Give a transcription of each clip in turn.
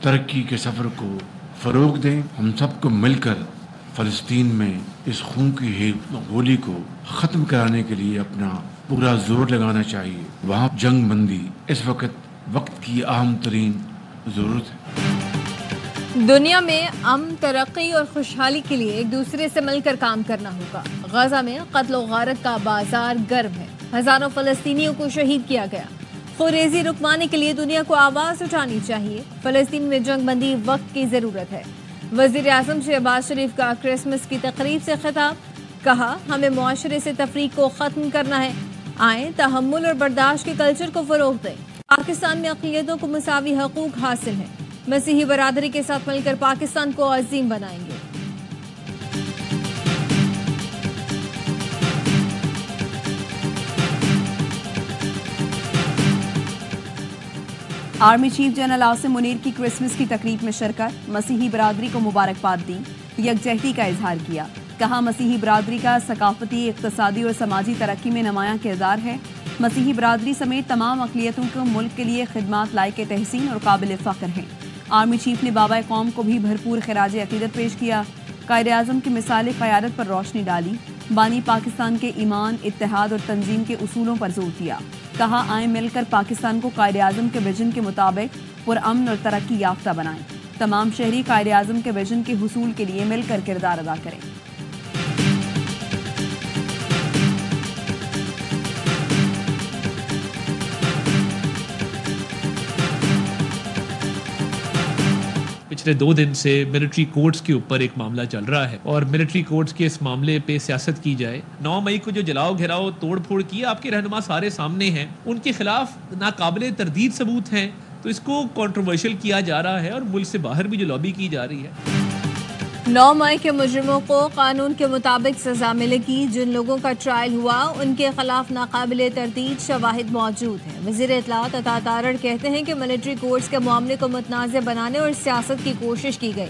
तरक्की के सफ़र को फ़रोग दें। हम सबको मिलकर फ़लस्तीन में इस खून की होली को ख़त्म कराने के लिए अपना पूरा जोर लगाना चाहिए। वहाँ जंग बंदी इस वक्त की अहम तरीन ज़रूरत है। दुनिया में अमन, तरक्की और खुशहाली के लिए एक दूसरे से मिलकर काम करना होगा। गजा में कत्ल और गारत का बाजार गर्म है। हजारों फलस्तीनियों को शहीद किया गया। खुरेजी रुकवाने के लिए दुनिया को आवाज उठानी चाहिए। फलस्तीन में जंग बंदी वक्त की जरूरत है। वजीर आजम शहबाज शरीफ का क्रिसमस की तकरीब से खिताब, कहा हमें मुआशरे से तफरीक को खत्म करना है। आए तहम्मुल और बर्दाश्त के कल्चर को फरोग दें। पाकिस्तान में अक़लियतों को मुसावी हकूक हासिल हैं। मसीही बरादरी के साथ मिलकर पाकिस्तान को अजीम बनाएंगे। Army chief general Asim Munir की क्रिसमस की तकरीब में शिरकत, मसीही बरादरी को मुबारकबाद दी, यकजहती का इजहार किया। कहा मसीही बरादरी का सकाफती, इक़्तिसादी और समाजी तरक्की में नुमायां किरदार है। मसीही बरादरी समेत तमाम अक़लियतों को मुल्क के लिए खिदमात लायक तहसीन और काबिल फ़ख्र हैं। आर्मी चीफ ने बाबा कौम को भी भरपूर खिराज अक़ीदत पेश किया। कायद आज़म की मिसाल क़यादत पर रोशनी डाली। बानी पाकिस्तान के ईमान, इत्तेहाद और तंजीम के उसूलों पर जोर दिया। कहा आए मिलकर पाकिस्तान को कायद आज़म के विजन के मुताबिक पुरअमन और तरक्की याफ्ता बनाएं। तमाम शहरी कायद आज़म के विजन के हुसूल के लिए मिलकर किरदार अदा करें। पिछले 2 दिन से मिलिट्री कोर्ट्स के ऊपर एक मामला चल रहा है और मिलिट्री कोर्ट्स के इस मामले पे सियासत की जाए। 9 मई को जो जलाओ घेराव तोड़ फोड़ किया, आपके रहनुमा सारे सामने हैं, उनके खिलाफ नाकाबिले तरदीद सबूत हैं, तो इसको कंट्रोवर्शियल किया जा रहा है और मुल्क से बाहर भी जो लॉबी की जा रही है। 9 मई के मुजरिमों को कानून के मुताबिक सजा मिलेगी। जिन लोगों का ट्रायल हुआ उनके खिलाफ नाकाबिले तरदीद शवाहिद मौजूद हैं। वज़ीर इत्तलात अता तारड़ कहते हैं कि मिलिट्री कोर्ट्स के मामले को मुतनाज़ बनाने और सियासत की कोशिश की गई।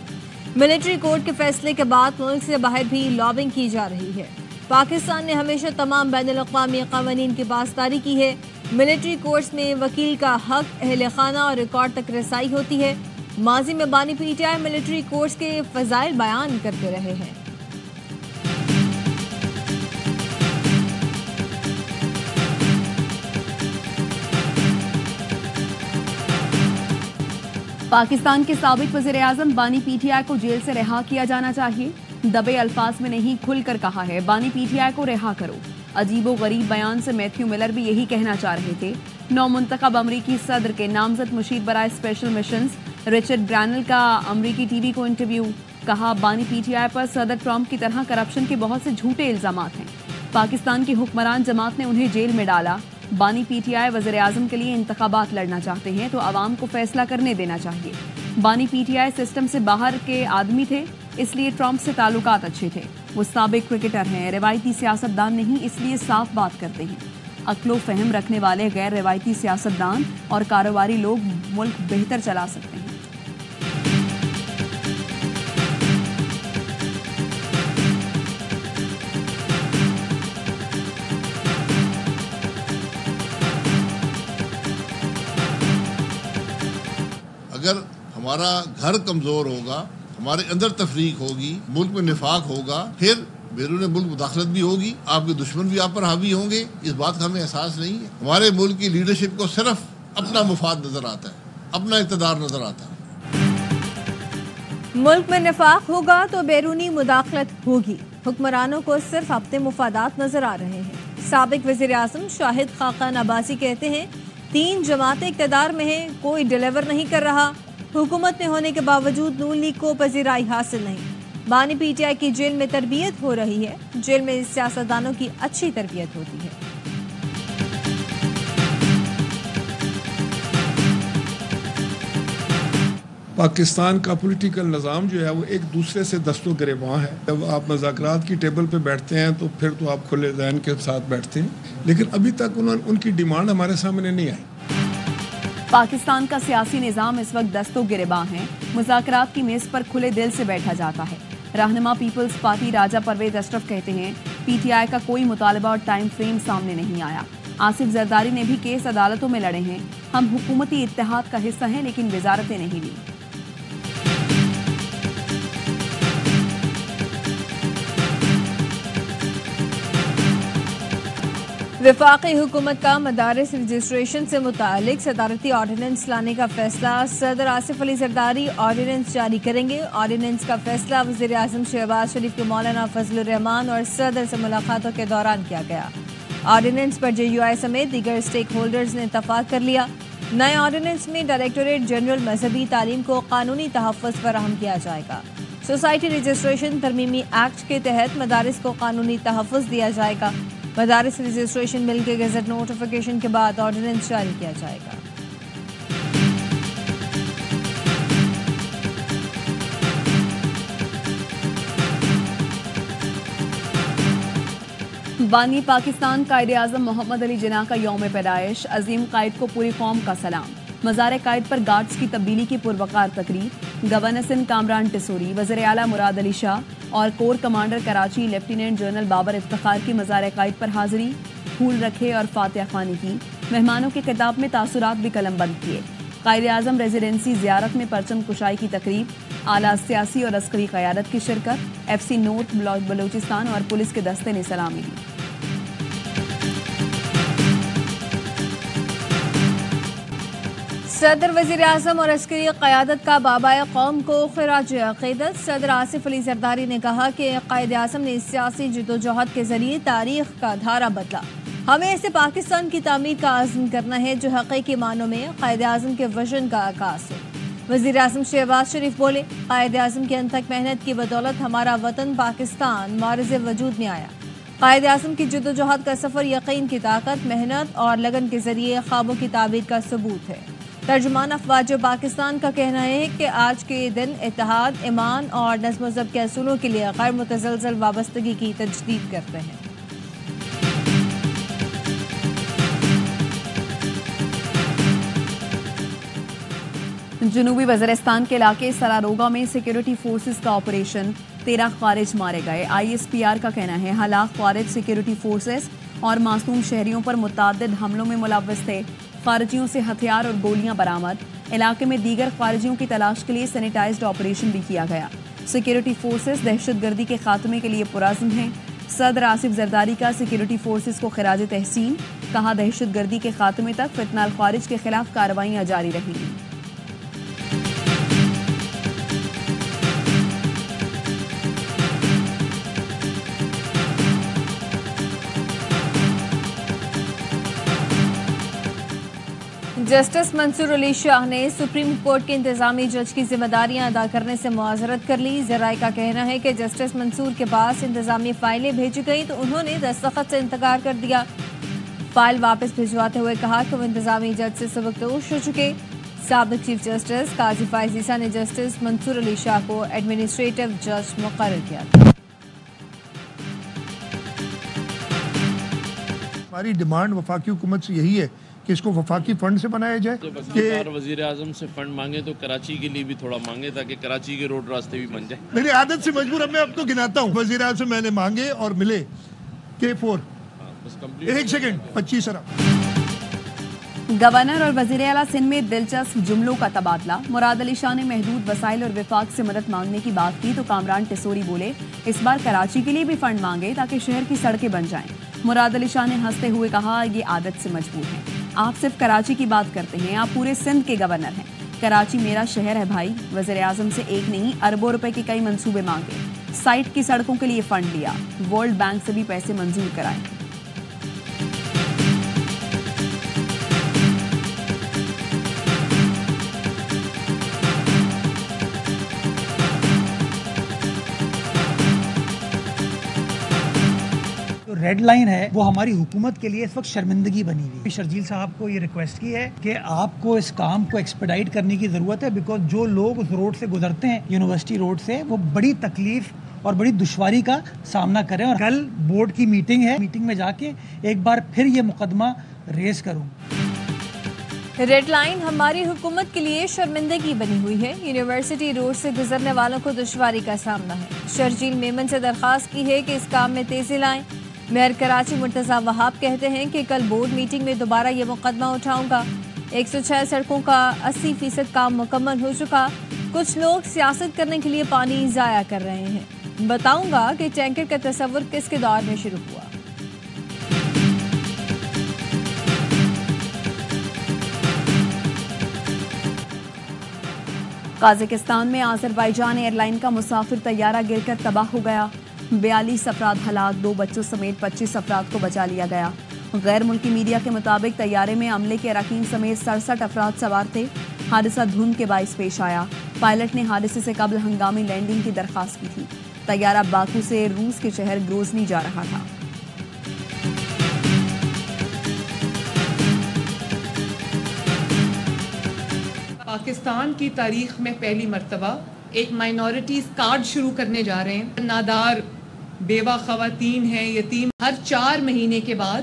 मिलिट्री कोर्ट के फैसले के बाद मुल्क से बाहर भी लॉबिंग की जा रही है। पाकिस्तान ने हमेशा तमाम बैनुल-अक़वामी क़वानीन की पासदारी की है। मिलिट्री कोर्ट्स में वकील का हक, अहले खाना और रिकॉर्ड तक रसाई होती है। माजी में बानी पीटीआई मिलिट्री कोर्ट्स के फजाइल बयान करते रहे हैं। पाकिस्तान के साबिक वज़ीर आज़म बानी पीटीआई को जेल से रिहा किया जाना चाहिए। दबे अल्फाज में नहीं, खुलकर कहा है बानी पीटीआई को रिहा करो। अजीबो गरीब बयान से मैथ्यू मिलर भी यही कहना चाह रहे थे। नौमुंतखब अमरीकी सदर के नामजद मुशीर बराए स्पेशल मिशंस रिचर्ड ग्रैनल का अमरीकी टीवी को इंटरव्यू। कहा बानी पीटीआई पर सदर ट्रंप की तरह करप्शन के बहुत से झूठे इल्जामात हैं। पाकिस्तान की हुक्मरान जमात ने उन्हें जेल में डाला। बानी पीटीआई वज़ीर आज़म के लिए इंतखाबात लड़ना चाहते हैं तो आवाम को फैसला करने देना चाहिए। बानी पीटीआई सिस्टम से बाहर के आदमी थे, इसलिए ट्रंप से ताल्लुकात अच्छे थे। वो साबिक क्रिकेटर हैं, रिवायती सियासतदान नहीं, इसलिए साफ बात करते हैं। अक्लो फहम रखने वाले गैर रिवायती सियासतदान और कारोबारी लोग मुल्क बेहतर चला सकते हैं। अगर हमारा घर कमज़ोर होगा, हमारे अंदर तफरीक होगी, मुल्क में निफाक होगा, फिर बैरून मुल्क मुदाखलत भी होगी, आपके दुश्मन भी आप पर हावी होंगे। इस बात का हमें एहसास नहीं है। हमारे मुल्क की लीडरशिप को सिर्फ अपना मुफाद नजर आता है, अपना इक़्तिदार नजर आता है। मुल्क में निफाक होगा तो बैरूनी मुदाखलत होगी। हुक्मरानों को सिर्फ अपने मुफादात नजर आ रहे हैं। साबिक वज़ीर आज़म शाहिद खाकान अब्बासी कहते हैं 3 जमातें इक़्तिदार में हैं, कोई डिलीवर नहीं कर रहा। हुकूमत में होने के बावजूद नून लीग को पजीराई हासिल नहीं। बानी पीटीआई की जेल में तरबियत हो रही है। जेल में सियासतदानों की अच्छी तरबियत होती है। पाकिस्तान का पॉलिटिकल निज़ाम जो है वो एक दूसरे से दस्तों गिरेबां है। जब आप मुज़ाकरात की टेबल पे बैठते हैं तो फिर तो आप खुले ज़हन के साथ बैठते हैं, लेकिन अभी तक उनकी डिमांड हमारे सामने नहीं आई। पाकिस्तान का सियासी निज़ाम इस वक्त दस्तों गिरेबां है। मुज़ाकरात की मेज़ पर खुले दिल से बैठा जाता है। रहनुमा पीपल्स पार्टी राजा परवेज अशरफ कहते हैं पीटीआई का कोई मुतालबा और टाइम फ्रेम सामने नहीं आया। आसिफ जरदारी ने भी केस अदालतों में लड़े हैं। हम हुकूमती इत्तेहाद का हिस्सा हैं लेकिन वजारतें नहीं ली। वफाकी हुकूमत का मदारिस रजिस्ट्रेशन से मुतालिक सदारती ऑर्डिनेंस लाने का फैसला। सदर आसिफ अली जरदारी ऑर्डिनेंस जारी करेंगे। ऑर्डिनेंस का फैसला वज़ीर आज़म शहबाज शरीफ के मौलाना फजलुर रहमान और सदर से मुलाकातों के दौरान किया गया। ऑर्डिनेंस पर JUI समेत दीगर स्टेक होल्डर्स ने इत्तफाक कर लिया। नए ऑर्डिनेंस में डायरेक्टोरेट जनरल मजहबी तालीम को कानूनी तहफ़्फ़ुज़ फराहम किया जाएगा। सोसाइटी रजिस्ट्रेशन तरमीमी एक्ट के तहत मदारिस को कानूनी तहफ़्फ़ुज़ दिया जाएगा। मदारिस रजिस्ट्रेशन बिल के गज़ट नोटिफिकेशन के बाद ऑर्डिनेंस जारी किया जाएगा। बानी पाकिस्तान कायदे आज़म मोहम्मद अली जिन्ना का यौम पैदाइश। अजीम कायद को पूरी कौम का सलाम। मज़ार कायद पर गार्ड्स की तब्दीली की पुरवकार तकरीब। गवर्नर सिंध कामरान टिसोरी, वज़ीर आला मुराद अली शाह और core commander Karachi lieutenant general Babar Iftikhar की मज़ार कायद पर हाजिरी। फूल रखे और फातिहा ख़्वानी की। मेहमानों के खिताब में तासुरात भी कलमबंद किए। कायदे आज़म रेजिडेंसी ज़ियारत में परचम कुशाई की तकरीब। आला सियासी और अस्करी क़यादत की शिरकत। FC नॉर्थ बलूचिस्तान और पुलिस के दस्ते ने सलामी दी। सदर वज़ीर आज़म और अस्करी क़यादत का बाबाए कौम को ख़िराज अक़ीदत। सदर आसिफ अली ज़रदारी ने कहा कि क़ायद आज़म ने सियासी जद्दोजहद के ज़रिए तारीख़ का धारा बदला। हमें ऐसे पाकिस्तान की तामीर का आज़म करना है जो हक़ीक़ी मानों में क़ायद आज़म के विज़न का आकाश हो। वज़ीर आज़म शहबाज शरीफ बोले, क़ायद आज़म की अनथक मेहनत की बदौलत हमारा वतन पाकिस्तान मारिज़ वजूद में आया। क़ायद आज़म की जद्दोजहद का सफ़र यकीन की ताकत, मेहनत और लगन के ज़रिए ख्वाबों की ताबीर का सबूत है। तर्जुमान अफ़वाज पाकिस्तान का कहना है कि आज के दिन इत्तेहाद, ईमान और नज़्म व ज़ब्त के असूलों के लिए गैर मुतज़लज़ल वाबस्तगी की तजदीद करते हैं। जनूबी वज़ीरिस्तान के इलाके सरारोगा में सिक्योरिटी फोर्सेस का ऑपरेशन। 13 ख़वारिज मारे गए। ISPR का कहना है हलाक ख़वारिज सिक्योरिटी फोर्सेस और मासूम शहरियों पर मुतअद्दिद हमलों में मुलव्वस थे। खारजियों से हथियार और गोलियां बरामद। इलाके में दीगर खारजियों की तलाश के लिए सैनिटाइज्ड ऑपरेशन भी किया गया। सिक्योरिटी फोर्सेस दहशतगर्दी के खात्मे के लिए पुरअज़्म हैं। सदर आसिफ जरदारी का सिक्योरिटी फोर्सेस को खिराज तहसीन। कहा, दहशतगर्दी के खात्मे तक फितना अल खारिज के खिलाफ कार्रवाइयां जारी रहेंगी। जस्टिस मंसूर अली शाह ने सुप्रीम कोर्ट के इंतजामी जज की जिम्मेदारियां अदा करने से मुआज़रत कर ली। ज़राए का कहना है कि जस्टिस मंसूर के पास इंतजामी फाइलें भेजी गई तो उन्होंने दस्तखत से इंतकार कर दिया। फाइल वापस भिजवाते हुए कहा कि वो इंतजामी जज से सबकदोश हो चुके। साबिक चीफ जस्टिस काजी फायज़ ईसा ने जस्टिस मंसूर अली शाह को एडमिनिस्ट्रेटिव जज मुकर्रर किया था। हमारी डिमांड वफाकी हुकूमत से यही है कि इसको वफाकी फंड से बनाया जाए। कि वज़ीर आज़म से फंड मांगे तो कराची के लिए भी थोड़ा मांगे ताकि कराची के रोड रास्ते भी बन जाए। मेरी आदत से मजबूर अब मैं अब तो गिनाता हूँ। वज़ीर आज़म मैंने मांगे और मिले K4। एक सेकंड 25 अरब। गवर्नर और वज़ीर आला सिंध में दिलचस्प जुमलों का तबादला। मुराद अली शाह ने महदूद वसाइल और विफाक से मदद मांगने की बात की तो कामरान टिसोरी बोले, इस बार कराची के लिए भी फंड मांगे ताकि शहर की सड़कें बन जाएं। मुराद अली शाह ने हंसते हुए कहा, ये आदत से मजबूर हैं। आप सिर्फ कराची की बात करते हैं, आप पूरे सिंध के गवर्नर हैं। कराची मेरा शहर है भाई। वज़ीर आज़म से एक नहीं अरबों रुपए के कई मंसूबे मांगे। साइट की सड़कों के लिए फंड लिया। वर्ल्ड बैंक से भी पैसे मंजूर कराए। रेड लाइन है वो हमारी हुकूमत के लिए इस वक्त शर्मिंदगी बनी हुई है। शर्जील साहब को ये रिक्वेस्ट की है कि आपको इस काम को एक्सपेडाइट करने की ज़रूरत है, बिकॉज जो लोग उस रोड से गुजरते हैं यूनिवर्सिटी रोड से वो बड़ी तकलीफ और बड़ी दुश्वारी का सामना करें। और कल बोर्ड की मीटिंग है, मीटिंग में जाके एक बार फिर ये मुकदमा रेज करूँ। रेड लाइन हमारी हुकूमत के लिए शर्मिंदगी बनी हुई है। यूनिवर्सिटी रोड से गुजरने वालों को दुश्वारी का सामना है। शर्जील मेमन से दरख्वास्त की है कि इस काम में तेजी लाएं। मेयर कराची मुर्तज़ा वहाब कहते हैं कि कल बोर्ड मीटिंग में दोबारा ये मुकदमा उठाऊंगा। 106 सड़कों का 80% काम मुकम्मल हो चुका। कुछ लोग सियासत करने के लिए पानी ज़ाया कर रहे हैं। बताऊंगा कि टैंकर का तस्वुर किसके दौर में शुरू हुआ। قازقستان میں آذربائیجان ایئر لائن کا مسافر طیارہ گر کر تباہ ہو گیا. 42 افراد ہلاک، 2 بچوں سمیت 25 افراد کو بچا لیا گیا. غیر ملکی میڈیا کے مطابق طیارے میں عملے کے اراکین سمیت 67 افراد سوار تھے. حادثہ دھند کے باعث پیش آیا. پائلٹ نے حادثے سے قبل ہنگامی لینڈنگ کی درخواست کی تھی. طیارہ باکو سے روس کے شہر گروزنی جا رہا تھا. پاکستان کی تاریخ میں پہلی مرتبہ ایک مائنورٹیز کارڈ شروع کرنے جا رہے ہیں. نادار، بیوہ خواتین ہیں، یتیم، ہر 4 مہینے کے بعد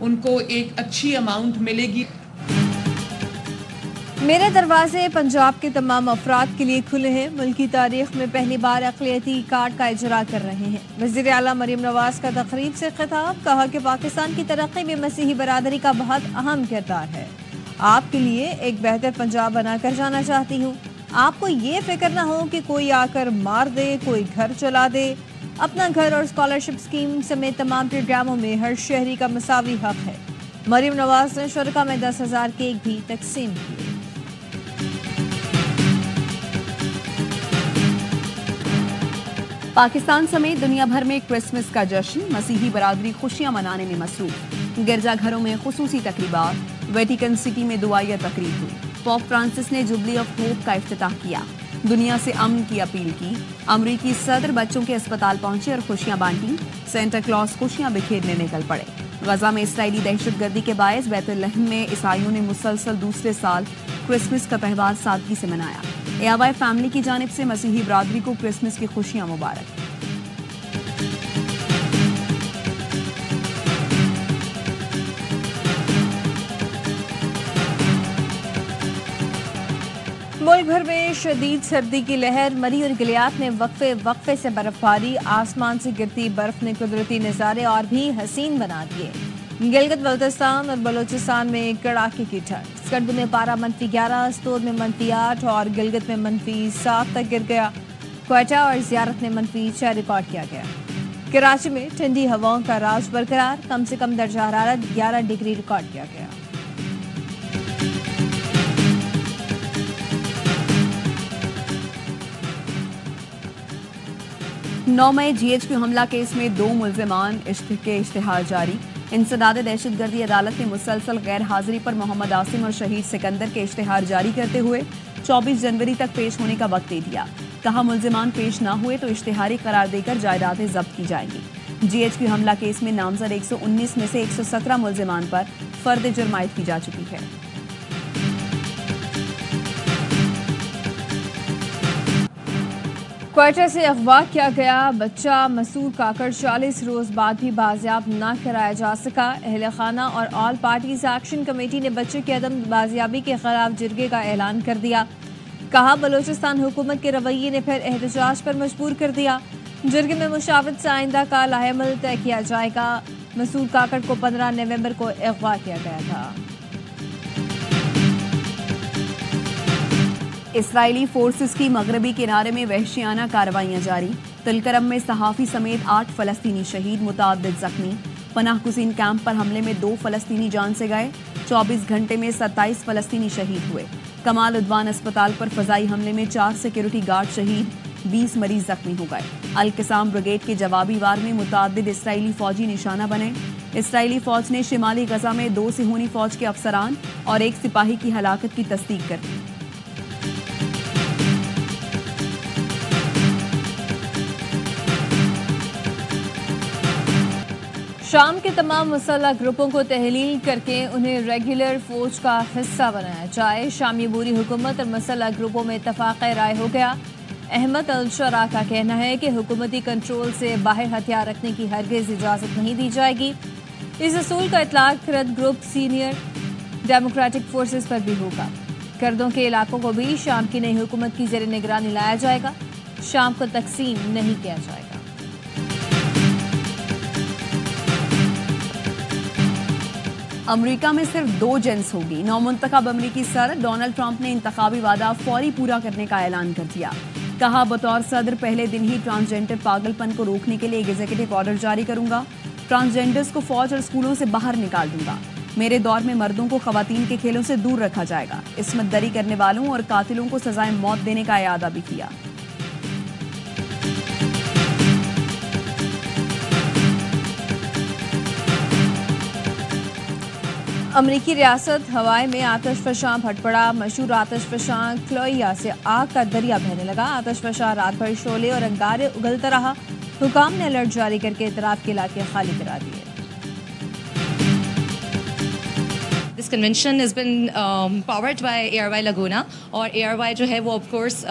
ان کو ایک اچھی اماؤنٹ ملے گی. میرے دروازے پنجاب کے تمام افراد کے لیے کھلے ہیں. ملکی تاریخ میں پہلی بار اقلیتی کارڈ کا اجرا کر رہے ہیں. وزیر اعلیٰ مریم نواز کا تقریب سے خطاب، کہا کہ پاکستان کی ترقی میں مسیحی برادری کا بہت اہم کردار ہے. آپ کے لیے ایک بہتر پنجاب بنا کر جانا چاہتی ہوں. آپ کو یہ فکر نہ ہو کہ کوئی آ کر مار دے، کوئی گھر چلا دے. اپنا گھر اور اسکالرشپ اسکیم سمیت تمام پروگراموں میں ہر شہری کا مساوی حق ہے. مریم نواز نے شرکاء میں 10,000 کیک بھی تقسیم کیے. پاکستان سمیت دنیا بھر میں کرسمس کا جشن، مسیحی برادری خوشیاں منانے میں مصروف. گرجا گھروں میں خصوصی تقریبات، ویٹیکن سٹی میں دعائیہ تقریب ہوئی. پوپ فرانسس نے جوبلی آف ہوپ کا افتتاح کیا. دنیا سے امن کی اپیل کی. امریکی صدر بچوں کے اسپتال پہنچے اور خوشیاں بانٹی. سینٹا کلاس خوشیاں بکھیرنے نکل پڑے. غزہ میں اسرائیلی دہشت گردی کے باعث بیت لحم میں عیسائیوں نے مسلسل دوسرے سال کرسمس کا تہوار سادگی سے منایا. ایوائی فیملی کی جانب سے مسیحی برادری کو کرسمس کی خوشیاں مبارک. ملک بھر میں شدید سردی کی لہر. مری اور گلیات میں وقفے سے برف باری. آسمان سے گرتی برف نے قدرتی نظارے اور بھی حسین بنا دیے. گلگت بلتستان اور بلوچستان میں کڑاکے کی ٹھنڈ. سکردو میں پارہ -11، استور میں -8 اور گلگت میں -7 تک گر گیا. کوئٹہ اور زیارت میں -6 ریکارڈ کیا گیا. کراچی میں ٹھنڈی ہواؤں کا راج برقرار. کم سے کم درجہ حرارت 11 ڈگری ریکارڈ کیا گیا. نو مئی جی ایچ کیو حملہ کیس میں 2 ملزمان کے اشتہار جاری. انسداد دہشت گردی عدالت نے مسلسل غیر حاضری پر محمد عاصم اور شہید سکندر کے اشتہار جاری کرتے ہوئے 24 جنوری تک پیش ہونے کا وقت دے دیا. کہا ملزمان پیش نہ ہوئے تو اشتہاری قرار دے کر جائیدادیں ضبط کی جائیں گی. جی ایچ کیو حملہ کیس میں نامزد 119 میں سے 117 ملزمان پر فرد جرم عائد کی جا چکی ہے. کوئٹہ سے اغوا کیا گیا بچہ مسعود کاکڑ 40 روز بعد بھی بازیاب نہ کرایا جا سکا. اہل خانہ اور آل پارٹیز ایکشن کمیٹی نے بچے کی عدم بازیابی کے خلاف جرگے کا اعلان کر دیا. کہا بلوچستان حکومت کے رویے نے پھر احتجاج پر مجبور کر دیا. جرگے میں مشاورت سے آئندہ کا لاہ عمل طے کیا جائے گا. مسعود کاکڑ کو 15 نومبر کو اغوا کیا گیا تھا. اسرائیلی فورسز کی مغربی کنارے میں وحشیانہ کارروائیاں جاری. تلکرم میں صحافی سمیت 8 فلسطینی شہید، متعدد زخمی. پناہ گزین کیمپ پر حملے میں 2 فلسطینی جان سے گئے. 24 گھنٹے میں 27 فلسطینی شہید ہوئے. کمال عدوان اسپتال پر فضائی حملے میں 4 سیکیورٹی گارڈ شہید، 20 مریض زخمی ہو گئے. القسام بریگیڈ کے جوابی وار میں متعدد اسرائیلی فوجی نشانہ بنے. اسرائیلی فوج نے شمالی غزہ میں 2 صہیونی فوج کے افسران اور 1 سپاہی کی ہلاکت کی تصدیق کر دی. شام کے تمام مسلح گروپوں کو تحلیل کر کے انہیں ریگولر فوج کا حصہ بنایا جائے. شامی عبوری حکومت اور مسلح گروپوں میں اتفاق رائے ہو گیا. احمد الشرا کا کہنا ہے کہ حکومتی کنٹرول سے باہر ہتھیار رکھنے کی ہرگز اجازت نہیں دی جائے گی. اس اصول کا اطلاق کرد گروپ سینئر ڈیموکریٹک فورسز پر بھی ہوگا. کردوں کے علاقوں کو بھی شام کی نئی حکومت کی زیر نگرانی لایا جائے گا. شام کو تقسیم نہیں کیا جائے گا. امریکہ میں صرف 2 جنس ہوگی. نومنتخب امریکی صدر ڈونلڈ ٹرمپ نے انتخابی وعدہ فوری پورا کرنے کا اعلان کر دیا. کہا بطور صدر پہلے دن ہی ٹرانسجینڈر پاگل پن کو روکنے کے لیے ایک ایگزیکٹو آرڈر جاری کروں گا. ٹرانسجینڈرز کو فوج اور اسکولوں سے باہر نکال دوں گا. میرے دور میں مردوں کو خواتین کے کھیلوں سے دور رکھا جائے گا. عصمت دری کرنے والوں اور قاتلوں کو سزائے موت دینے کا اعادہ بھی کیا. امریکی ریاست ہوائی میں آتش فشاں پھٹ پڑا. مشہور آتش فشاں کلوئیا سے آگ کا دریا بہنے لگا. آتش فشاں رات بھر شعلے اور انگارے اگلتا رہا. حکام نے الرٹ جاری کر کے اطراف کے علاقے خالی کرا دیے. This convention has been powered by ARY Laguna اور ARY جو ہے وہ of course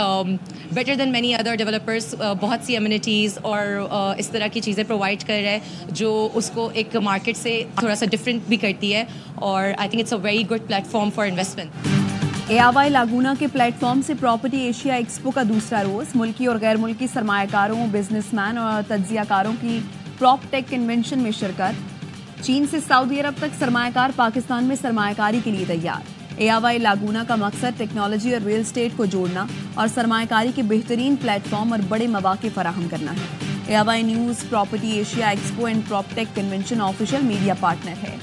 better than many other developers بہت سی amenities اور اس طرح کی چیزیں provide کر رہا ہے جو اس کو ایک مارکیٹ سے تھوڑا سا ڈفرینٹ بھی کرتی ہے اور I think it's a very good platform for investment. ARY لاگونا کے پلیٹ فارم سے پراپرٹی ایشیا ایکسپو کا دوسرا روز. ملکی اور غیر ملکی سرمایہ کاروں، بزنس مین اور تجزیہ کاروں کی پراپ ٹیک کنونشن میں شرکت. چین سے سعودی عرب تک سرمایہ کار پاکستان میں سرمایہ کاری کے لیے تیار. ARY لاگونا کا مقصد ٹیکنالوجی اور ریل اسٹیٹ کو جوڑنا اور سرمایہ کاری کے بہترین پلیٹ فارم اور بڑے مواقع فراہم کرنا ہے. ARY news property Asia expo and prop take convention official media partner ہے.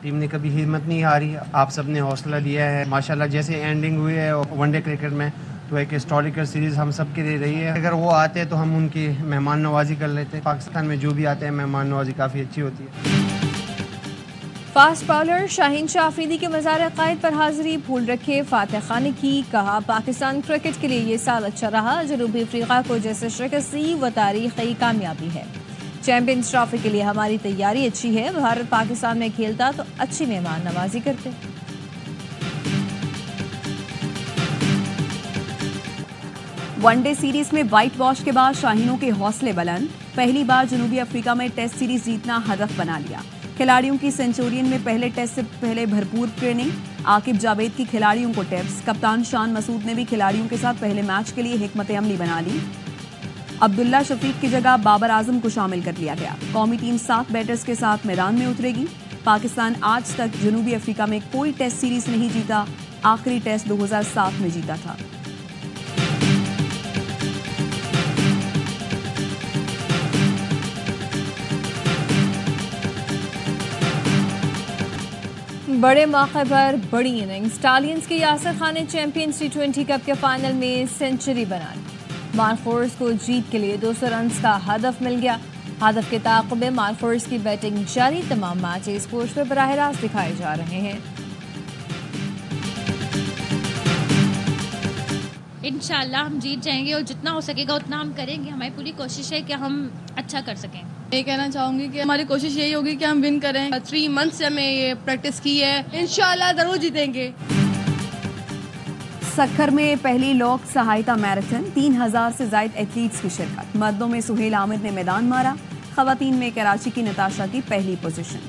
ٹیم نے کبھی ہمت نہیں ہاری. آپ سب نے حوصلہ دیا ہے. ماشاءاللہ جیسے اینڈنگ ہوئی ہے ون ڈے کرکٹ میں تو ایک ہسٹوریکل سیریز ہم سب کے لیے رہی ہے. اگر وہ آتے تو ہم ان کی مہمان نوازی کر لیتے. پاکستان میں جو بھی آتے ہیں مہمان نوازی کافی اچھی ہوتی ہے. فاسٹ باؤلر شاہین شاہ آفریدی کے مزار عقائد پر حاضری بھول رکھے. فاتح خان نے کی. کہا پاکستان کرکٹ کے لیے یہ سال اچھا رہا. جنوبی افریقہ کو جیسے شکست دی وہ تاریخی کامیابی ہے. چیمپئنز ٹرافی کے لیے ہماری تیاری اچھی ہے. بھارت پاکستان میں کھیلتا تو اچھی مہمان نوازی کرتے. ون ڈے سیریز میں وائٹ واش کے بعد شاہینوں کے حوصلے بلند. پہلی بار جنوبی افریقہ میں ٹیسٹ سیریز جیتنا ہدف بنا لیا. کھلاڑیوں کی سینچورین میں پہلے ٹیسٹ سے پہلے بھرپور ٹریننگ. عاقب جاوید کی کھلاڑیوں کو ٹپس. کپتان شان مسعود نے بھی کھلاڑیوں کے ساتھ پہلے میچ کے لیے حکمت عملی بنا لی. عبداللہ شفیق کی جگہ بابر اعظم کو شامل کر لیا گیا. قومی ٹیم 7 بیٹرز کے ساتھ میدان میں اترے گی. پاکستان آج تک جنوبی افریقہ میں کوئی ٹیسٹ سیریز نہیں جیتا. آخری ٹیسٹ 2007 میں جیتا تھا. بڑے موقع پر بڑی اننگ. اسٹالینز کے یاسر خان نے چیمپئنز T20 کپ کے فائنل میں سینچری بنا لی. مالخورس کو جیت کے لیے 200 رنز کا ہدف مل گیا. ہدف کے تعاقب میں مالخورس کی بیٹنگ جاری. تمام میچز کوچ پہ براہ راست دکھائے جا رہے ہیں. انشاءاللہ ہم جیت جائیں گے اور جتنا ہو سکے گا اتنا ہم کریں گے. ہماری پوری کوشش ہے کہ ہم اچھا کر سکیں. یہ کہنا چاہوں گی کہ ہماری کوشش یہی ہوگی کہ ہم ون کریں. 3 منتھ سے ہمیں یہ پریکٹس کی ہے. انشاءاللہ ضرور جیتیں گے. سکھر میں پہلی لوک سہایتا میراتھن. 3000 سے زائد ایتھلیٹس کی شرکت. مردوں میں سہیل احمد نے میدان مارا. خواتین میں کراچی کی نتاشا کی پہلی پوزیشن.